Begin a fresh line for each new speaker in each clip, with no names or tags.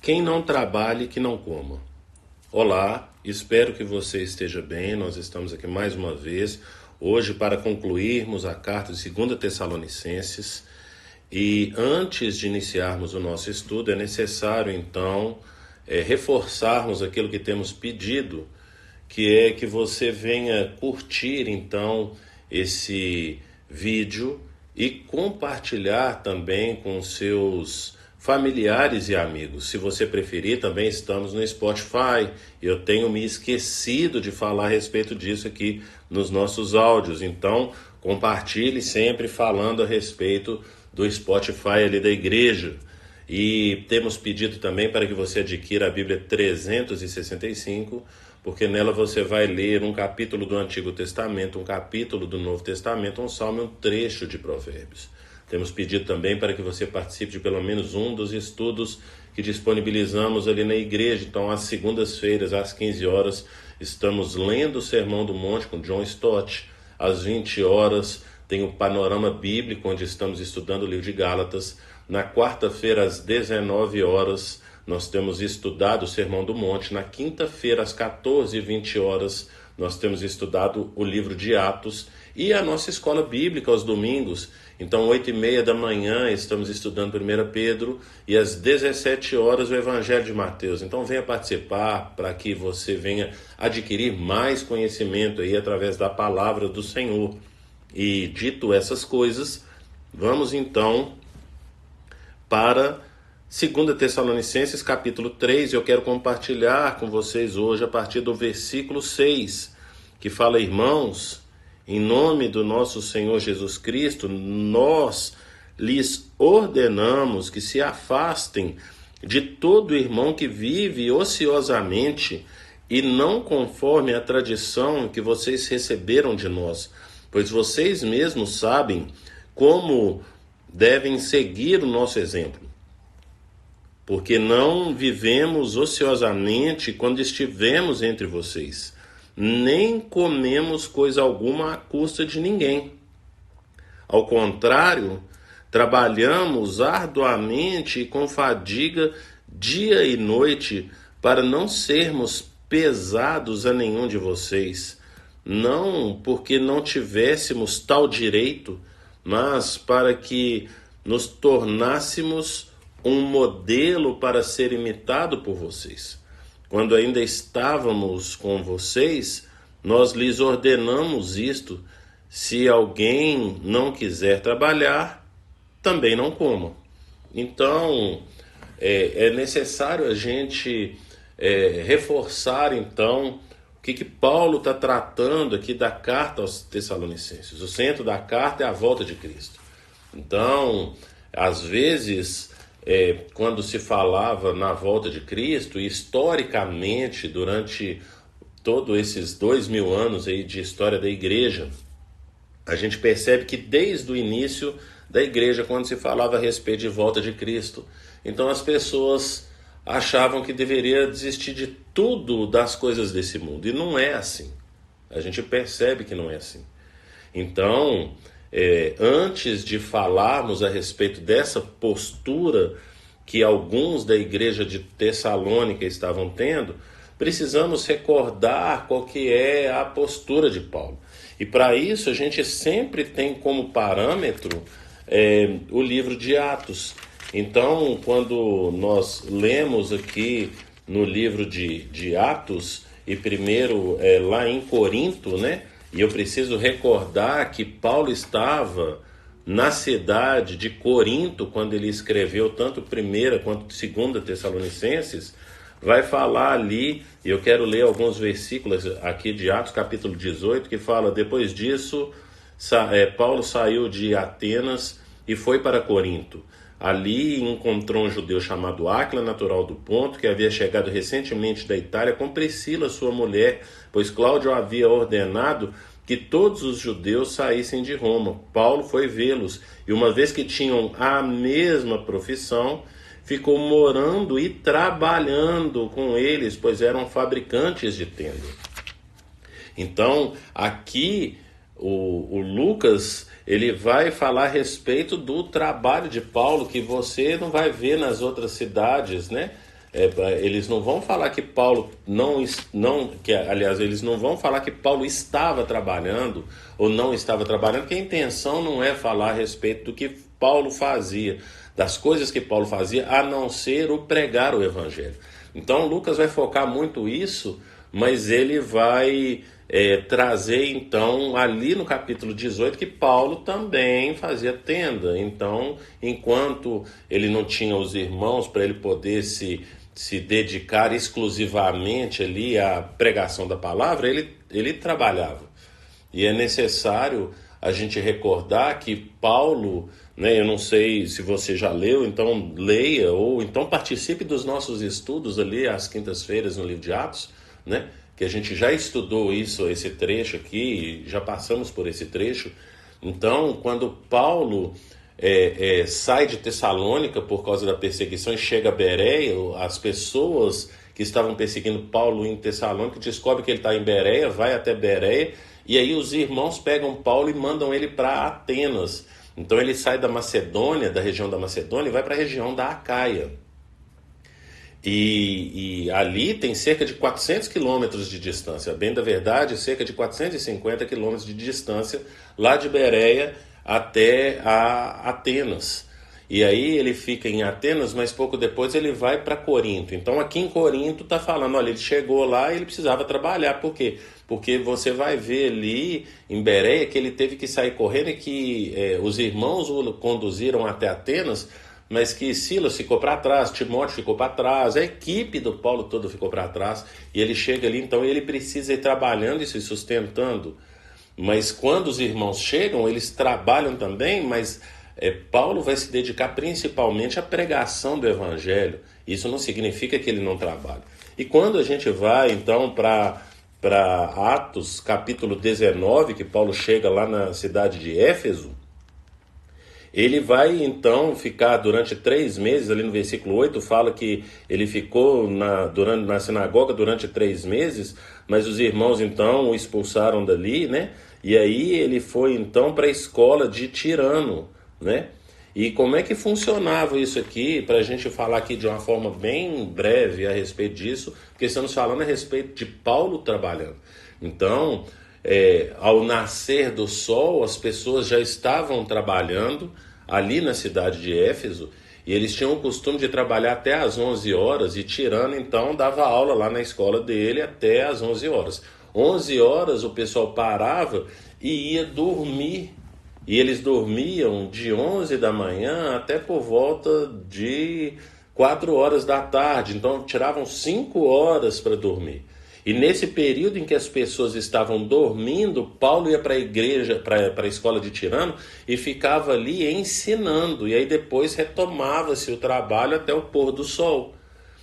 Quem não trabalhe, que não coma. Olá, espero que você esteja bem. Nós estamos aqui mais uma vez, hoje para concluirmos a carta de 2 Tessalonicenses. E antes de iniciarmos o nosso estudo, é necessário então reforçarmos aquilo que temos pedido, que é que você venha curtir então esse vídeo e compartilhar também com seus familiares e amigos. Se você preferir, também estamos no Spotify. Eu tenho me esquecido de falar a respeito disso aqui nos nossos áudios. Então, compartilhe sempre falando a respeito do Spotify ali da igreja. E temos pedido também para que você adquira a Bíblia 365, porque nela você vai ler um capítulo do Antigo Testamento, um capítulo do Novo Testamento, um salmo e um trecho de Provérbios. Temos pedido também para que você participe de pelo menos um dos estudos que disponibilizamos ali na igreja. Então, às segundas-feiras, às 15 horas, estamos lendo o Sermão do Monte com John Stott. Às 20 horas, tem o Panorama Bíblico, onde estamos estudando o livro de Gálatas. Na quarta-feira, às 19 horas, nós temos estudado o Sermão do Monte. Na quinta-feira, às 14h20 horas, nós temos estudado o livro de Atos. E a nossa escola bíblica aos domingos. Então, 8h30 da manhã, estamos estudando 1 Pedro, e às 17 horas o Evangelho de Mateus. Então, venha participar para que você venha adquirir mais conhecimento aí através da palavra do Senhor. E dito essas coisas, vamos então para 2 Tessalonicenses capítulo 3. Eu quero compartilhar com vocês hoje a partir do versículo 6, que fala: irmãos, em nome do nosso Senhor Jesus Cristo, nós lhes ordenamos que se afastem de todo irmão que vive ociosamente e não conforme a tradição que vocês receberam de nós, pois vocês mesmos sabem como devem seguir o nosso exemplo. Porque não vivemos ociosamente quando estivemos entre vocês, nem comemos coisa alguma à custa de ninguém. Ao contrário, trabalhamos arduamente e com fadiga dia e noite para não sermos pesados a nenhum de vocês, não porque não tivéssemos tal direito, mas para que nos tornássemos um modelo para ser imitado por vocês. Quando ainda estávamos com vocês, nós lhes ordenamos isto: se alguém não quiser trabalhar, também não coma. Então, é necessário a gente reforçar, então, o que Paulo está tratando aqui da carta aos Tessalonicenses. O centro da carta é a volta de Cristo. Então, às vezes, quando se falava na volta de Cristo, historicamente, durante todos esses 2000 anos aí de história da igreja, a gente percebe que desde o início da igreja, quando se falava a respeito de volta de Cristo, então as pessoas achavam que deveria desistir de tudo das coisas desse mundo. E não é assim. A gente percebe que não é assim. Então, antes de falarmos a respeito dessa postura que alguns da igreja de Tessalônica estavam tendo, precisamos recordar qual que é a postura de Paulo. E para isso a gente sempre tem como parâmetro o livro de Atos. Então, quando nós lemos aqui no livro de Atos, e primeiro lá em Corinto, né? E eu preciso recordar que Paulo estava na cidade de Corinto quando ele escreveu tanto 1 quanto 2 Tessalonicenses. Vai falar ali, e eu quero ler alguns versículos aqui de Atos capítulo 18, que fala: depois disso, Paulo saiu de Atenas e foi para Corinto. Ali encontrou um judeu chamado Áquila, natural do Ponto, que havia chegado recentemente da Itália com Priscila, sua mulher, pois Cláudio havia ordenado que todos os judeus saíssem de Roma. Paulo foi vê-los, e uma vez que tinham a mesma profissão, ficou morando e trabalhando com eles, pois eram fabricantes de tenda. Então, aqui o Lucas, ele vai falar a respeito do trabalho de Paulo, que você não vai ver nas outras cidades, né? Eles não vão falar que Paulo aliás, eles não vão falar que Paulo estava trabalhando ou não estava trabalhando, porque a intenção não é falar a respeito do que Paulo fazia, das coisas que Paulo fazia, a não ser o pregar o evangelho. Então Lucas vai focar muito isso, mas ele vai trazer então ali no capítulo 18 que Paulo também fazia tenda. Então, enquanto ele não tinha os irmãos para ele poder se dedicar exclusivamente ali à pregação da palavra, ele trabalhava. E é necessário a gente recordar que Paulo, né, eu não sei se você já leu, então leia, ou então participe dos nossos estudos ali às quintas-feiras no livro de Atos, né, que a gente já estudou esse trecho aqui, já passamos por esse trecho. Então, quando Paulo sai de Tessalônica por causa da perseguição e chega a Bereia, as pessoas que estavam perseguindo Paulo em Tessalônica descobrem que ele está em Bereia, vai até Bereia, e aí os irmãos pegam Paulo e mandam ele para Atenas. Então ele sai da Macedônia, da região da Macedônia, e vai para a região da Acaia. E ali tem cerca de 400 quilômetros de distância, bem da verdade, cerca de 450 quilômetros de distância, lá de Bereia até a Atenas. E aí ele fica em Atenas, mas pouco depois ele vai para Corinto. Então aqui em Corinto está falando, olha, ele chegou lá e ele precisava trabalhar. Por quê? Porque você vai ver ali em Bereia que ele teve que sair correndo e que os irmãos o conduziram até Atenas, mas que Silas ficou para trás, Timóteo ficou para trás, a equipe do Paulo todo ficou para trás, e ele chega ali, então ele precisa ir trabalhando e se sustentando. Mas quando os irmãos chegam, eles trabalham também, mas Paulo vai se dedicar principalmente à pregação do evangelho. Isso não significa que ele não trabalha. E quando a gente vai então para Atos capítulo 19, que Paulo chega lá na cidade de Éfeso, ele vai então ficar durante 3 meses, ali no versículo 8 fala que ele ficou na sinagoga durante 3 meses, mas os irmãos então o expulsaram dali, né? E aí ele foi então para a escola de Tirano, né? E como é que funcionava isso aqui, para a gente falar aqui de uma forma bem breve a respeito disso, porque estamos falando a respeito de Paulo trabalhando. Então, ao nascer do sol, as pessoas já estavam trabalhando ali na cidade de Éfeso, e eles tinham o costume de trabalhar até às 11 horas, e Tirano então dava aula lá na escola dele até às 11 horas. 11 horas o pessoal parava e ia dormir, e eles dormiam de 11 da manhã até por volta de 4 horas da tarde, então tiravam 5 horas para dormir. E nesse período em que as pessoas estavam dormindo, Paulo ia para a igreja, para a escola de Tirano, e ficava ali ensinando. E aí depois retomava-se o trabalho até o pôr do sol.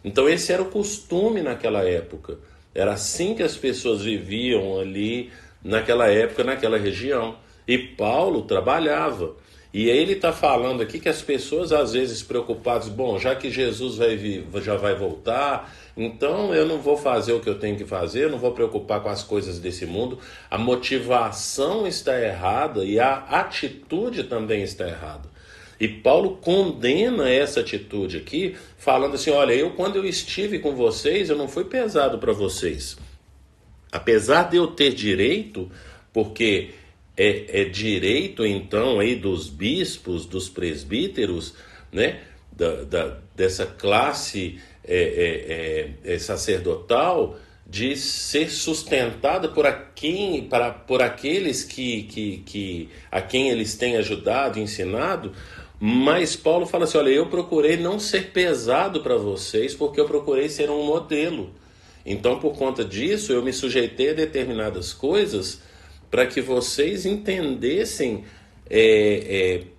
Então esse era o costume naquela época. Era assim que as pessoas viviam ali naquela época, naquela região. E Paulo trabalhava. E aí ele está falando aqui que as pessoas às vezes preocupadas, bom, já que Jesus já vai voltar, então eu não vou fazer o que eu tenho que fazer, eu não vou preocupar com as coisas desse mundo. A motivação está errada e a atitude também está errada. E Paulo condena essa atitude aqui, falando assim, olha, quando eu estive com vocês, eu não fui pesado para vocês. Apesar de eu ter direito, porque é direito então aí dos bispos, dos presbíteros, né, dessa classe sacerdotal, de ser sustentada por aqueles a quem eles têm ajudado, ensinado. Mas Paulo fala assim, olha, eu procurei não ser pesado para vocês, porque eu procurei ser um modelo. Então, por conta disso, eu me sujeitei a determinadas coisas para que vocês entendessem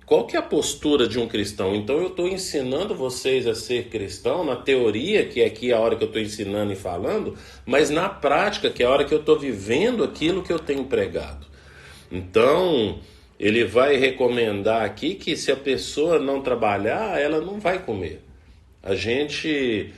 qual que é a postura de um cristão. Então eu estou ensinando vocês a ser cristão, na teoria, que é aqui a hora que eu estou ensinando e falando, mas na prática, que é a hora que eu estou vivendo aquilo que eu tenho pregado. Então, ele vai recomendar aqui que se a pessoa não trabalhar, ela não vai comer. A gente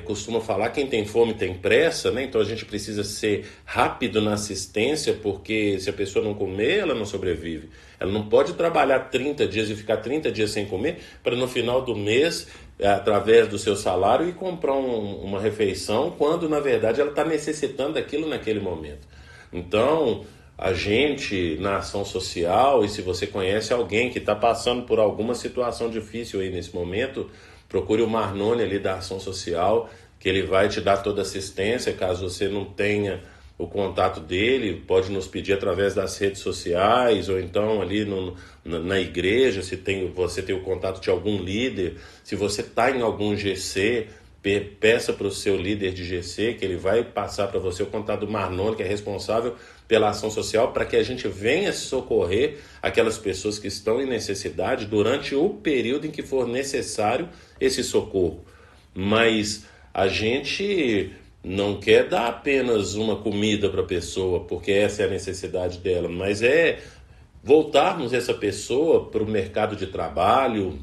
costuma falar, quem tem fome tem pressa, né? Então a gente precisa ser rápido na assistência, porque se a pessoa não comer, ela não sobrevive. Ela não pode trabalhar 30 dias e ficar 30 dias sem comer, para no final do mês através do seu salário e comprar uma refeição, quando na verdade ela está necessitando daquilo naquele momento. Então, a gente na ação social, e se você conhece alguém que está passando por alguma situação difícil aí nesse momento, procure o Marnone ali da ação social, que ele vai te dar toda assistência. Caso você não tenha o contato dele, pode nos pedir através das redes sociais, ou então ali na igreja, se você tem o contato de algum líder. Se você está em algum GC, peça para o seu líder de GC, que ele vai passar para você o contato do Marnone, que é responsável pela ação social, para que a gente venha socorrer aquelas pessoas que estão em necessidade durante o período em que for necessário esse socorro. Mas a gente não quer dar apenas uma comida para a pessoa, porque essa é a necessidade dela, mas é voltarmos essa pessoa para o mercado de trabalho,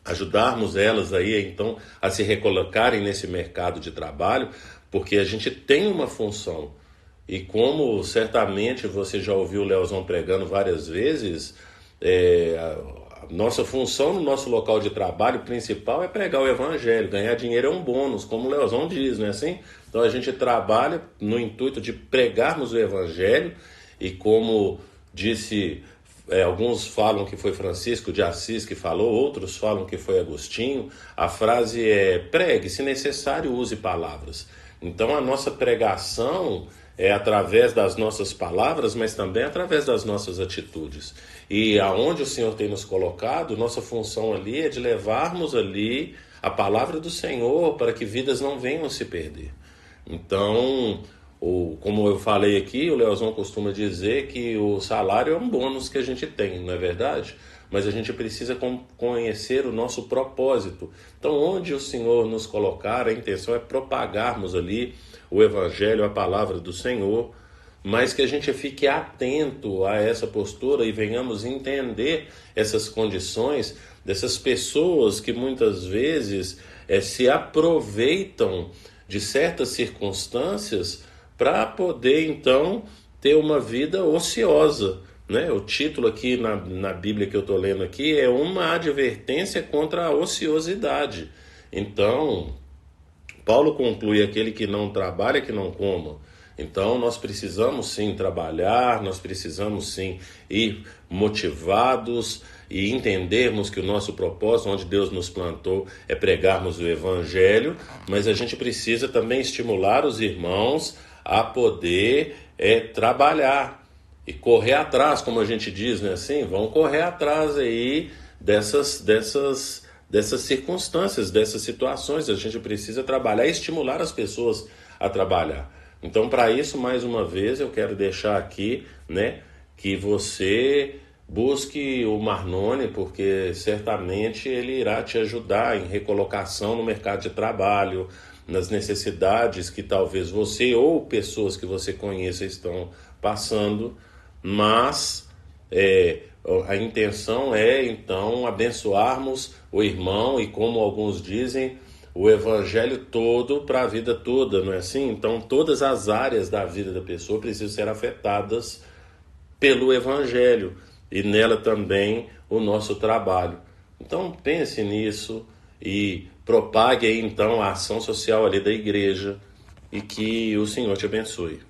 ajudarmos elas aí então a se recolocarem nesse mercado de trabalho, porque a gente tem uma função. E como certamente você já ouviu o Leozão pregando várias vezes, a nossa função no nosso local de trabalho principal é pregar o evangelho. Ganhar dinheiro é um bônus, como o Leozão diz, não é assim? Então a gente trabalha no intuito de pregarmos o evangelho, e como disse, alguns falam que foi Francisco de Assis que falou, outros falam que foi Agostinho. A frase é: pregue, se necessário use palavras. Então a nossa pregação é através das nossas palavras, mas também através das nossas atitudes. E aonde o Senhor tem nos colocado, nossa função ali é de levarmos ali a palavra do Senhor para que vidas não venham se perder. Então, como eu falei aqui, o Leozão costuma dizer que o salário é um bônus que a gente tem, não é verdade? Mas a gente precisa conhecer o nosso propósito. Então, onde o Senhor nos colocar, a intenção é propagarmos ali o Evangelho, a palavra do Senhor, mas que a gente fique atento a essa postura e venhamos entender essas condições dessas pessoas que muitas vezes se aproveitam de certas circunstâncias para poder então ter uma vida ociosa, né? O título aqui na Bíblia que eu estou lendo aqui é uma advertência contra a ociosidade. Então, Paulo conclui: aquele que não trabalha, que não coma. Então nós precisamos sim trabalhar, nós precisamos sim ir motivados e entendermos que o nosso propósito, onde Deus nos plantou, é pregarmos o Evangelho, mas a gente precisa também estimular os irmãos a poder trabalhar e correr atrás, como a gente diz, né? Assim, vão correr atrás aí dessas circunstâncias, dessas situações. A gente precisa trabalhar e estimular as pessoas a trabalhar. Então, para isso, mais uma vez, eu quero deixar aqui, né, que você busque o Marnone, porque certamente ele irá te ajudar em recolocação no mercado de trabalho, nas necessidades que talvez você ou pessoas que você conheça estão passando, mas a intenção é então abençoarmos o irmão e, como alguns dizem, o evangelho todo para a vida toda, não é assim? Então todas as áreas da vida da pessoa precisam ser afetadas pelo evangelho, e nela também o nosso trabalho. Então pense nisso e propague aí então a ação social ali da igreja, e que o Senhor te abençoe.